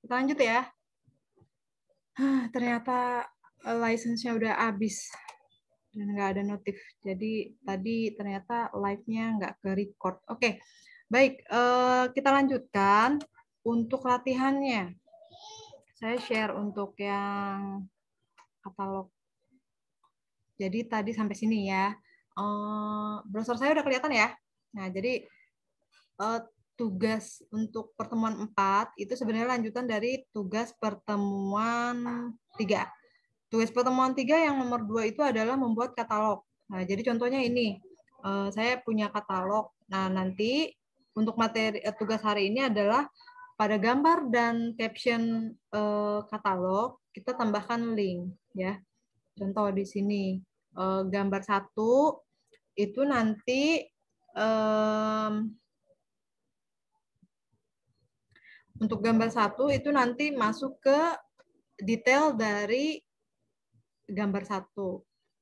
Kita lanjut ya. Ternyata license-nya udah habis dan nggak ada notif. Jadi tadi ternyata live-nya nggak ke record. Oke, baik. Kita lanjutkan untuk latihannya. Saya share untuk yang katalog. Jadi tadi sampai sini ya. Browser saya udah kelihatan ya. Nah, jadi tugas untuk pertemuan 4 itu sebenarnya lanjutan dari tugas pertemuan 3. Tugas pertemuan 3 yang nomor 2 itu adalah membuat katalog. Nah, jadi contohnya ini, saya punya katalog. Nah, nanti untuk materi tugas hari ini adalah pada gambar dan caption katalog, kita tambahkan link. Ya. Contoh di sini, gambar 1 itu nanti untuk gambar 1 itu nanti masuk ke detail dari gambar 1.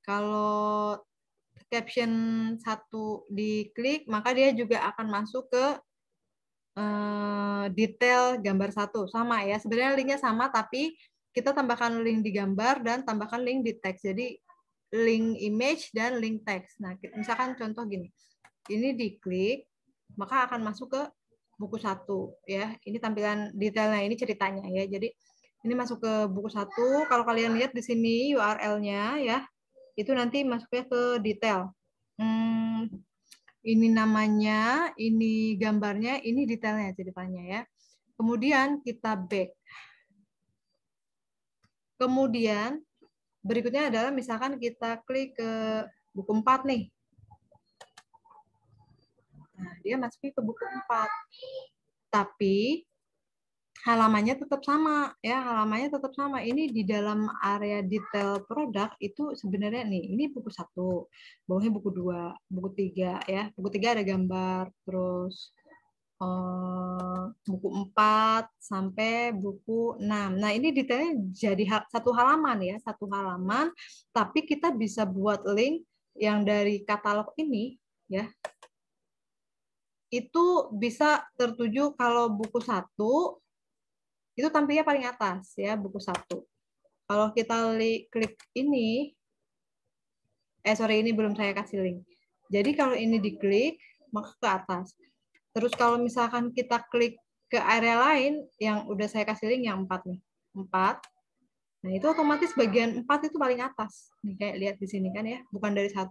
Kalau caption 1 diklik, maka dia juga akan masuk ke detail gambar 1. Sama ya, sebenarnya linknya sama, tapi kita tambahkan link di gambar dan tambahkan link di teks. Jadi link image dan link teks. Nah, misalkan contoh gini, ini diklik, maka akan masuk ke buku 1 ya. Ini tampilan detailnya, ini ceritanya ya. Jadi ini masuk ke buku 1. Kalau kalian lihat di sini URL-nya ya, itu nanti masuknya ke detail. Ini namanya, ini gambarnya, ini detailnya ceritanya ya. Kemudian kita back. Kemudian berikutnya adalah misalkan kita klik ke buku 4 nih. Nah, dia masuk ke buku 4. Tapi halamannya tetap sama ya, halamannya tetap sama. Ini di dalam area detail produk itu sebenarnya nih, ini buku 1, bawahnya buku 2, buku 3 ya. Buku 3 ada gambar, terus buku 4 sampai buku 6. Nah, ini detailnya jadi satu halaman ya, satu halaman, tapi kita bisa buat link yang dari katalog ini ya. Itu bisa tertuju kalau buku 1 itu tampilnya paling atas ya, buku 1. Kalau kita klik ini, ini belum saya kasih link. Jadi kalau ini diklik, maka ke atas. Terus kalau misalkan kita klik ke area lain, yang udah saya kasih link yang 4 nih. 4. Nah, itu otomatis bagian 4 itu paling atas. Nih, kayak lihat di sini kan ya, bukan dari 1.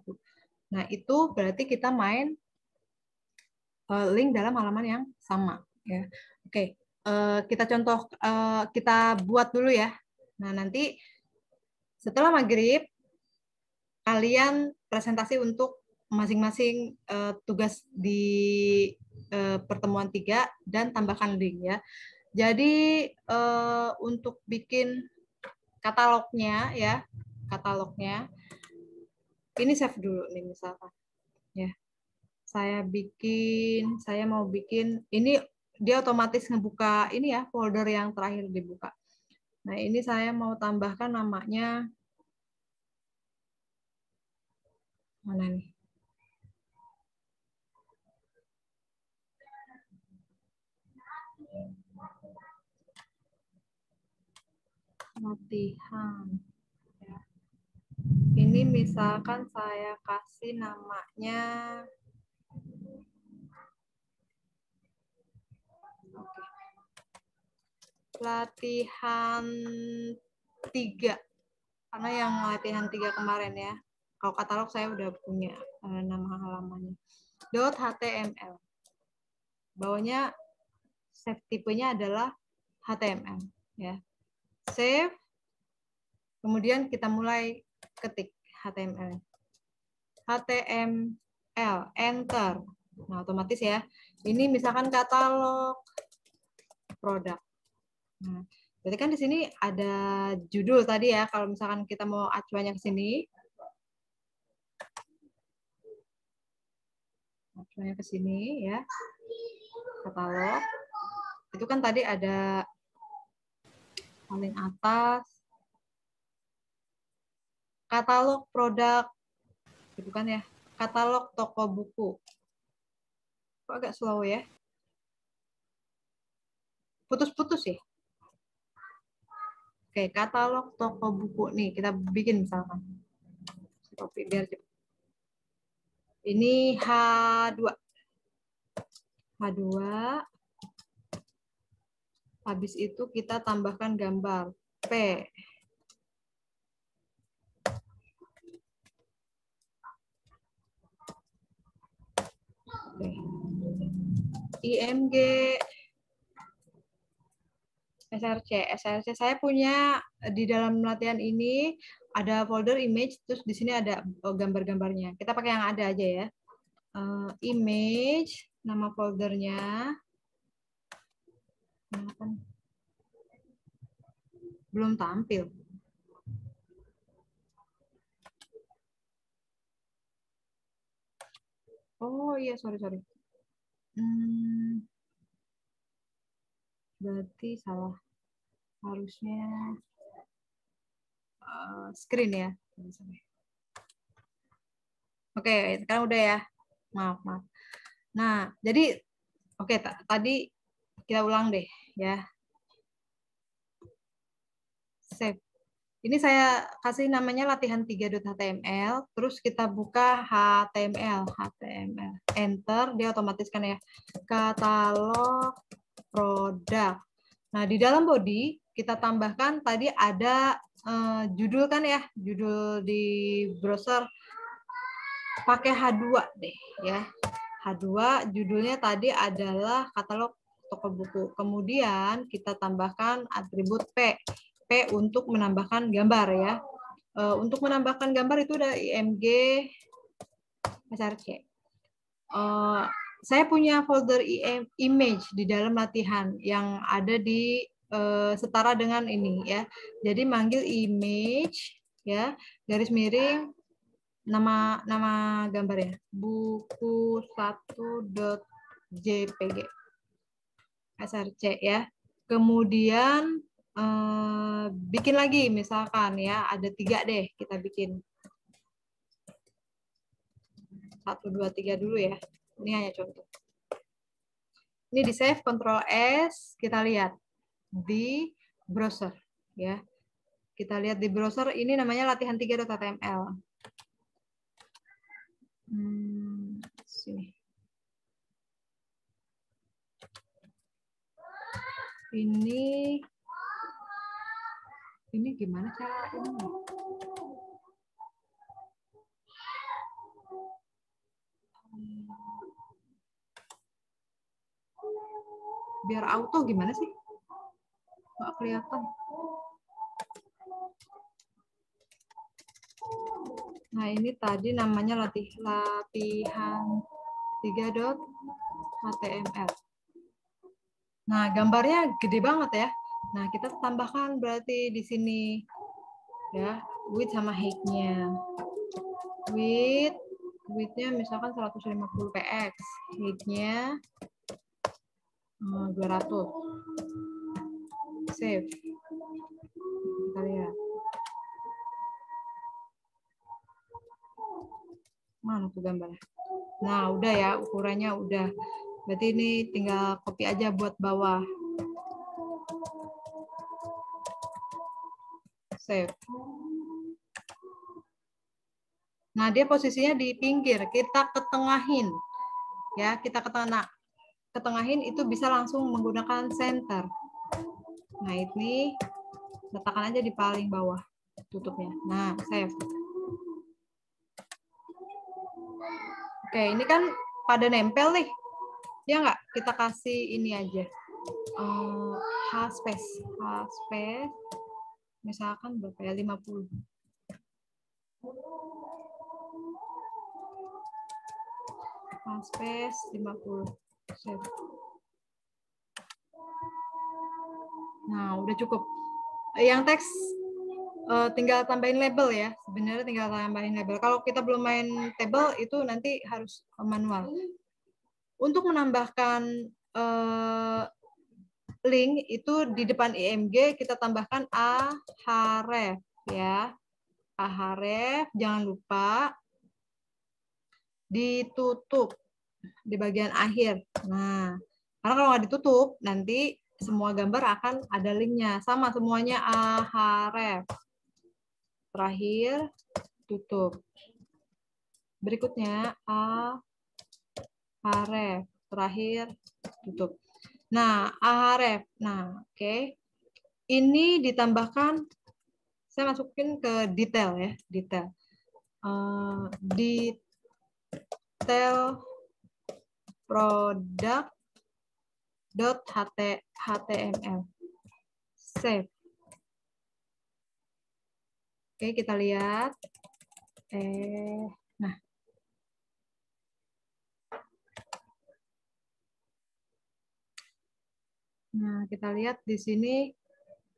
Nah, itu berarti kita main link dalam halaman yang sama. Ya. Oke, kita contoh, kita buat dulu ya. Nah, nanti setelah maghrib, kalian presentasi untuk masing-masing tugas di pertemuan 3 dan tambahkan link ya. Jadi untuk bikin katalognya ya, katalognya ini save dulu nih misalkan ya. Saya mau bikin ini, dia otomatis ngebuka ini ya, folder yang terakhir dibuka. Nah, ini saya mau tambahkan namanya mana nih? Latihan. Ini misalkan saya kasih namanya latihan 3. Karena yang latihan 3 kemarin ya. Kalau katalog saya udah punya nama halamannya. .html. Bawahnya save tipenya adalah HTML ya. Save. Kemudian kita mulai ketik HTML. HTML, enter. Nah, otomatis ya. Ini misalkan katalog produk. Nah, berarti kan di sini ada judul tadi ya. Kalau misalkan kita mau acuannya ke sini, acuannya ke sini ya. Katalog. Itu kan tadi ada paling atas katalog produk, gitu kan ya. Katalog toko buku. Kok agak slow ya? Putus-putus ya? Oke, katalog toko buku nih kita bikin misalkan. Copy biar cepat. Ini H2. H2. Habis itu kita tambahkan gambar P. Oke. IMG. SRC saya punya di dalam latihan ini ada folder image, terus di sini ada gambar-gambarnya. Kita pakai yang ada aja ya. Image, nama foldernya. Belum tampil. Oh iya, sorry. Berarti salah. Harusnya screen ya. Oke, sekarang udah ya. Maaf. Nah, jadi oke, tadi kita ulang deh ya. Save. Ini saya kasih namanya latihan 3.html, terus kita buka HTML, enter, dia otomatis kan ya, katalog produk. Nah, di dalam body kita tambahkan tadi ada judul kan ya, judul di browser pakai H2 deh ya. H2 judulnya tadi adalah katalog toko buku. Kemudian kita tambahkan atribut P. P untuk menambahkan gambar ya. Untuk menambahkan gambar itu ada IMG SRC. Saya punya folder image di dalam latihan yang ada di setara dengan ini ya. Jadi manggil image ya, garis miring nama gambar ya, buku 1.jpg SRC ya. Kemudian bikin lagi misalkan ya, ada 3 deh, kita bikin 1, 2, 3 dulu ya. Ini hanya contoh. Ini di save, Ctrl S, kita lihat di browser ya. Kita lihat di browser, ini namanya latihan 3.html. Sini. Ini gimana cara ini? Biar auto gimana sih? Nggak kelihatan. Nah, ini tadi namanya latihan 3.html. Nah, gambarnya gede banget ya. Nah, kita tambahkan berarti di sini ya, width sama height-nya. Width-nya misalkan 150 px, height-nya 200. Save. Kita lihat. Mana tuh gambarnya? Nah, udah ya, ukurannya udah. Berarti ini tinggal copy aja buat bawah. Save. Nah, dia posisinya di pinggir. Kita ketengahin. Ya, kita ketengahin itu bisa langsung menggunakan center. Nah, ini letakkan aja di paling bawah tutupnya. Nah, save. Oke, ini kan pada nempel nih. Ya nggak? Kita kasih ini aja. H-space. Misalkan berapa ya? 50. H-space 50. Save. Nah, udah cukup. Yang teks tinggal tambahin label ya. Sebenarnya tinggal tambahin label. Kalau kita belum main table itu nanti harus manual. Untuk menambahkan link itu di depan IMG kita tambahkan ahref ya. Ahref jangan lupa ditutup di bagian akhir. Nah, karena kalau nggak ditutup nanti semua gambar akan ada linknya. Sama semuanya Ahref. Terakhir, tutup. Berikutnya Ahref. Terakhir, tutup. Nah, Ahref. Nah, oke. Ini ditambahkan, saya masukin ke detail ya, detail. Detail product.html. Save. Oke, kita lihat. Nah. Nah, kita lihat di sini,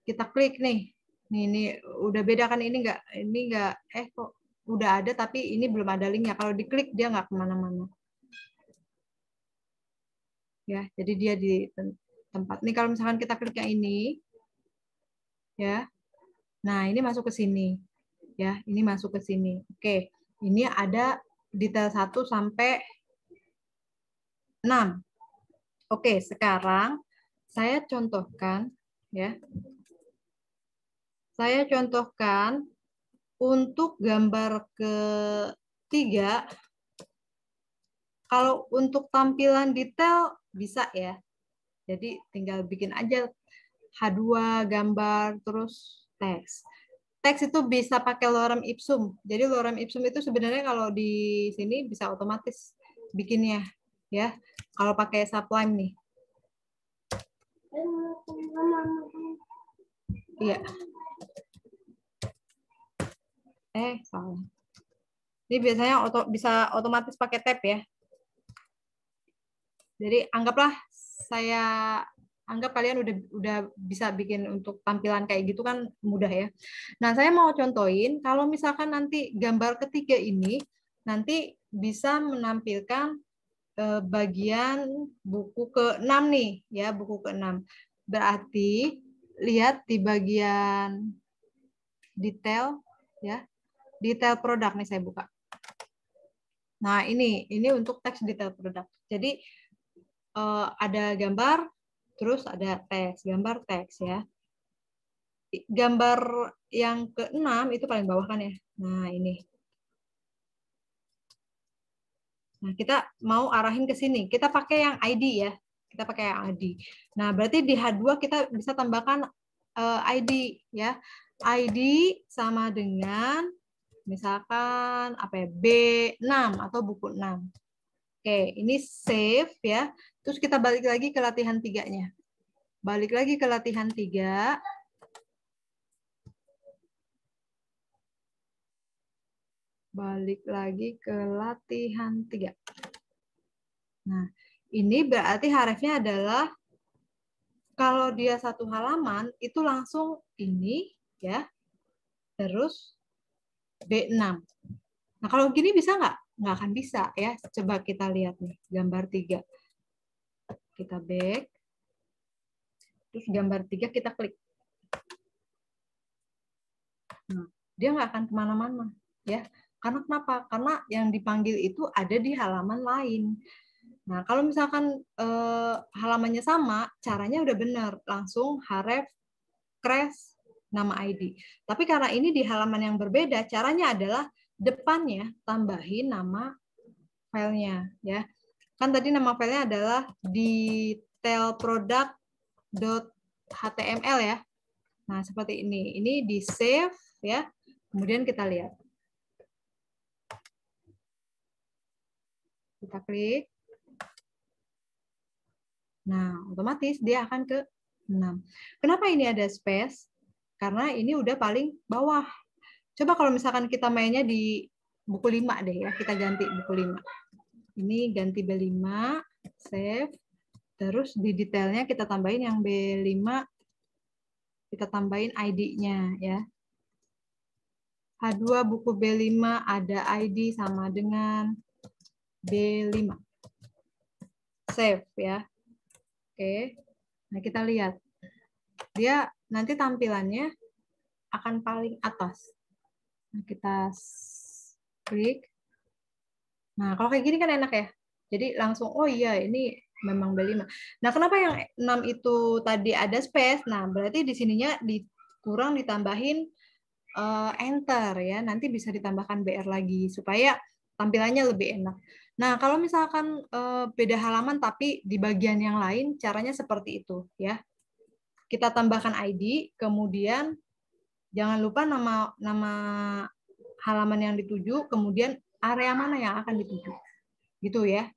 kita klik nih. Ini udah beda kan, ini enggak, kok udah ada tapi ini belum ada linknya. Kalau diklik dia nggak kemana-mana. Ya, jadi dia di tempat. Nih kalau misalkan kita klik yang ini, ya. Nah, ini masuk ke sini. Ya, ini masuk ke sini. Oke, ini ada detail 1 sampai 6. Oke, sekarang saya contohkan ya. Saya contohkan untuk gambar ketiga. Kalau untuk tampilan detail bisa ya. Jadi tinggal bikin aja H2 gambar terus teks. Teks itu bisa pakai lorem ipsum. Jadi lorem ipsum itu sebenarnya kalau di sini bisa otomatis bikinnya ya. Kalau pakai Sublime nih. Iya. Salah. Ini biasanya bisa otomatis pakai tab ya. Jadi anggap kalian udah bisa bikin untuk tampilan kayak gitu kan mudah ya. Nah, saya mau contohin kalau misalkan nanti gambar ketiga ini nanti bisa menampilkan bagian buku ke-6 nih ya, buku ke-6. Berarti lihat di bagian detail ya. Detail produk nih saya buka. Nah, ini untuk teks detail produk. Jadi ada gambar, terus ada teks, gambar teks ya. Gambar yang ke-6 itu paling bawah kan ya. Nah, ini. Nah, kita mau arahin ke sini. Kita pakai yang ID ya. Kita pakai yang ID. Nah, berarti di H2 kita bisa tambahkan ID ya. ID sama dengan misalkan apa ya, B6 atau buku 6. Oke, ini save ya. Terus kita balik lagi ke latihan 3-nya. Balik lagi ke latihan 3. Balik lagi ke latihan 3. Nah, ini berarti harusnya adalah kalau dia satu halaman itu langsung ini ya. Terus B6. Nah, kalau gini bisa nggak? Nggak akan bisa ya. Coba kita lihat nih, gambar 3. Kita back. Terus gambar 3 kita klik. Nah, dia nggak akan kemana-mana ya. Karena kenapa? Karena yang dipanggil itu ada di halaman lain. Nah, kalau misalkan halamannya sama, caranya udah benar. Langsung href crash nama ID. Tapi karena ini di halaman yang berbeda, caranya adalah depannya tambahin nama filenya ya. Kan tadi nama filenya adalah detailproduct.html ya. Nah, seperti ini. Ini di save ya. Kemudian kita lihat. Kita klik. Nah, otomatis dia akan ke 6. Kenapa ini ada space? Karena ini udah paling bawah. Coba kalau misalkan kita mainnya di buku 5 deh ya, kita ganti buku 5. Ini ganti B5, save. Terus di detailnya kita tambahin yang B5, kita tambahin ID-nya ya. H2 buku B5 ada ID sama dengan B5. Save ya. Oke. Nah, kita lihat. Dia nanti tampilannya akan paling atas. Nah, kita klik. Nah, kalau kayak gini kan enak ya. Jadi langsung, oh iya ini memang B5. Nah, kenapa yang 6 itu tadi ada space? Nah, berarti di sininya kurang ditambahin enter ya. Nanti bisa ditambahkan BR lagi supaya tampilannya lebih enak. Nah, kalau misalkan beda halaman tapi di bagian yang lain, caranya seperti itu ya. Kita tambahkan ID, kemudian jangan lupa nama halaman yang dituju, kemudian area mana yang akan dituju. Gitu ya.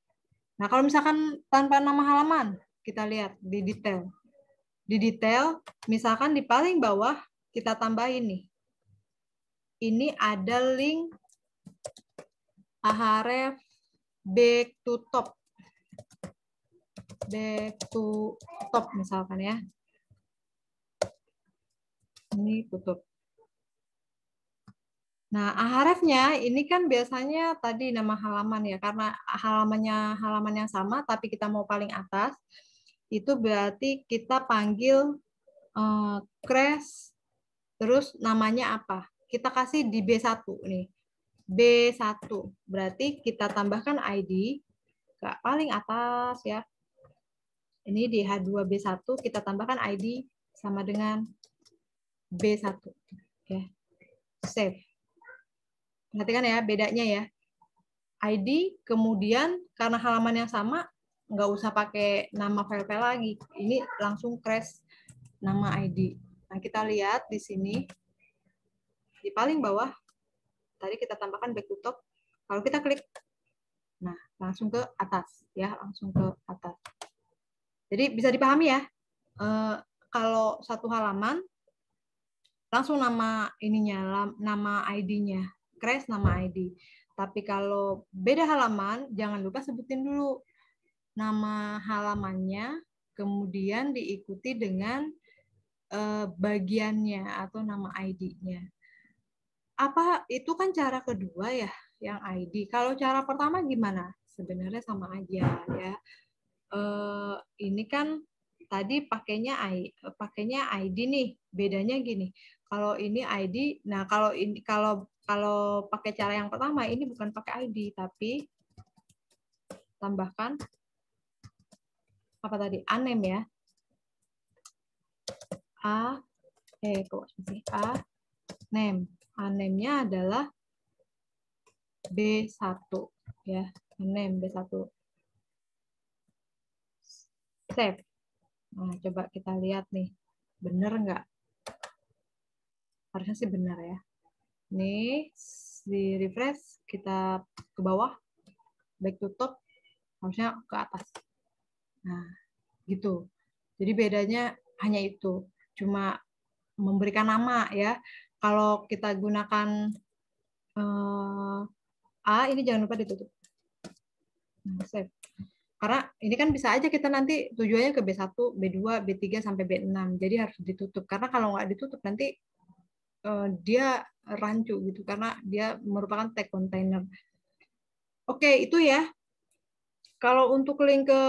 Nah, kalau misalkan tanpa nama halaman, kita lihat di detail. Di detail, misalkan di paling bawah kita tambahin nih. Ini ada link Ahref back to top. Back to top misalkan ya. Ini tutup. Nah, Ahrefnya ini kan biasanya tadi nama halaman ya, karena halaman yang sama, tapi kita mau paling atas, itu berarti kita panggil crash, terus namanya apa? Kita kasih di B1 nih. B1, berarti kita tambahkan ID ke paling atas ya. Ini di H2B1 kita tambahkan ID sama dengan B1. Ya. Save. Perhatikan ya bedanya ya. ID, kemudian karena halaman yang sama, nggak usah pakai nama file-file lagi. Ini langsung crash nama ID. Nah, kita lihat di sini, di paling bawah, tadi kita tambahkan back to top. Kalau kita klik, nah langsung ke atas. Ya, langsung ke atas. Jadi bisa dipahami ya, kalau satu halaman, langsung nama ininya, nama ID-nya. Crash nama ID. Tapi kalau beda halaman, jangan lupa sebutin dulu nama halamannya, kemudian diikuti dengan bagiannya atau nama ID-nya. Apa itu kan cara kedua ya, yang ID. Kalau cara pertama gimana? Sebenarnya sama aja ya. Ini kan tadi pakainya ID nih. Bedanya gini. Kalau ini ID, nah kalau pakai cara yang pertama ini bukan pakai ID tapi tambahkan apa tadi? Anem ya. Name. Name-nya adalah B1 ya. Name B1. Save. Nah, coba kita lihat nih. Bener nggak? Harusnya sih benar ya. Ini di refresh, kita ke bawah, back to top, harusnya ke atas. Nah, gitu. Jadi bedanya hanya itu. Cuma memberikan nama ya. Kalau kita gunakan A, ini jangan lupa ditutup. Nah, save. Karena ini kan bisa aja kita nanti tujuannya ke B1, B2, B3, sampai B6. Jadi harus ditutup. Karena kalau nggak ditutup nanti dia rancu gitu. Karena dia merupakan tag container. Oke, itu ya. Kalau untuk link ke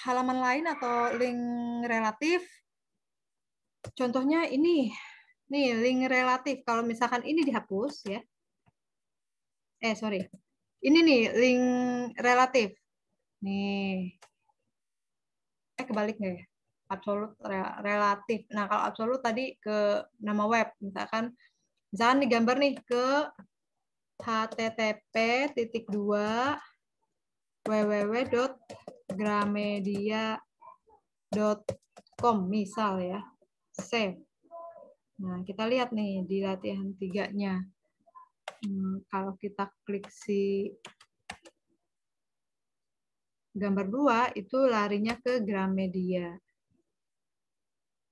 halaman lain atau link relatif, contohnya ini. Nih, link relatif. Kalau misalkan ini dihapus ya. Sorry. Ini nih, link relatif. Nih. Kebalik nggak ya? Absolut relatif. Nah, kalau absolut tadi ke nama web. Misalkan digambar nih ke http://www.gramedia.com misal ya. Save. Nah, kita lihat nih di latihan 3-nya. Kalau kita klik si gambar 2 itu larinya ke Gramedia.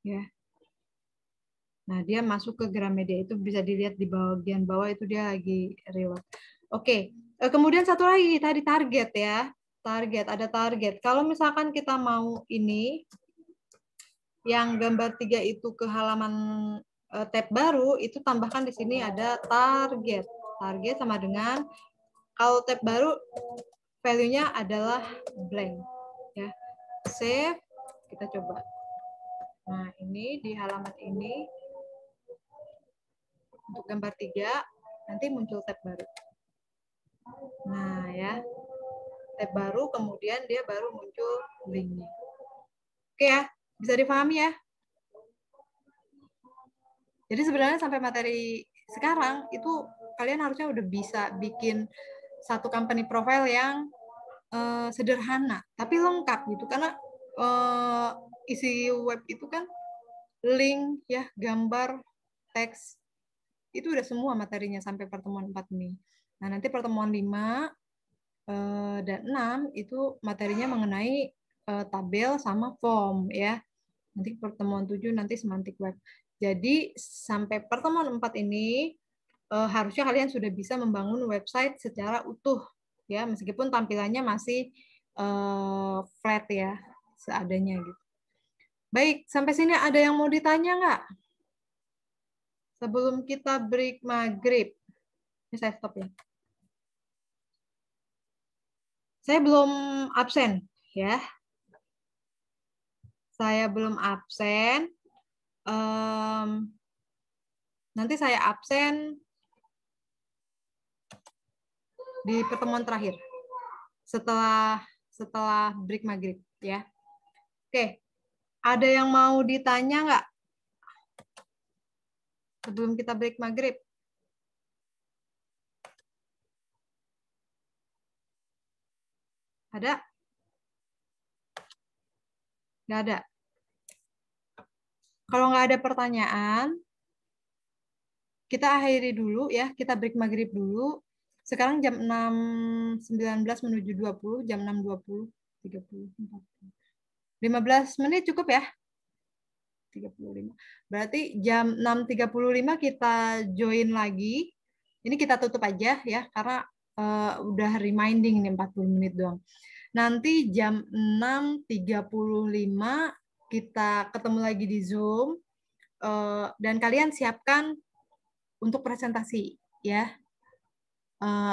Ya. Nah, dia masuk ke Gramedia, itu bisa dilihat di bagian bawah itu dia lagi reload. Oke. Kemudian satu lagi tadi target ya. Ada target. Kalau misalkan kita mau ini yang gambar 3 itu ke halaman tab baru, itu tambahkan di sini ada target. Target sama dengan kalau tab baru value-nya adalah blank ya. Save, kita coba. Nah, ini di halaman ini untuk gambar 3 nanti muncul tab baru. Nah, ya. tab baru, kemudian dia baru muncul linknya. Oke ya, bisa dipahami ya? Jadi sebenarnya sampai materi sekarang itu kalian harusnya udah bisa bikin satu company profile yang sederhana tapi lengkap gitu, karena isi web itu kan link ya, gambar, teks, itu udah semua materinya sampai pertemuan 4 ini. Nah, nanti pertemuan 5 dan 6 itu materinya mengenai tabel sama form ya. Nanti pertemuan 7 nanti semantik web. Jadi sampai pertemuan 4 ini harusnya kalian sudah bisa membangun website secara utuh ya, meskipun tampilannya masih flat ya, seadanya gitu. Baik, sampai sini ada yang mau ditanya nggak? Sebelum kita break maghrib. Ini saya stop ya. Saya belum absen ya. Saya belum absen. Nanti saya absen di pertemuan terakhir setelah break maghrib ya. Oke, ada yang mau ditanya nggak sebelum kita break maghrib? Ada? Nggak ada. Kalau nggak ada pertanyaan, kita akhiri dulu ya, kita break maghrib dulu. Sekarang jam 6.19 menuju 20, jam 6.20, 30, 40. 15 menit cukup ya? 35. Berarti jam 6.35 kita join lagi. Ini kita tutup aja ya, karena udah reminding ini 40 menit doang. Nanti jam 6.35 kita ketemu lagi di Zoom. Dan kalian siapkan untuk presentasi ya.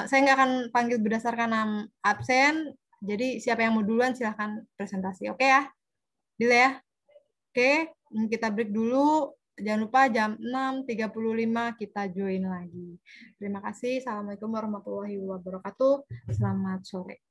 Saya nggak akan panggil berdasarkan absen, jadi siapa yang mau duluan silahkan presentasi. Oke ya? Deal ya? Oke, kita break dulu. Jangan lupa jam 6.35 kita join lagi. Terima kasih. Assalamualaikum warahmatullahi wabarakatuh. Selamat sore.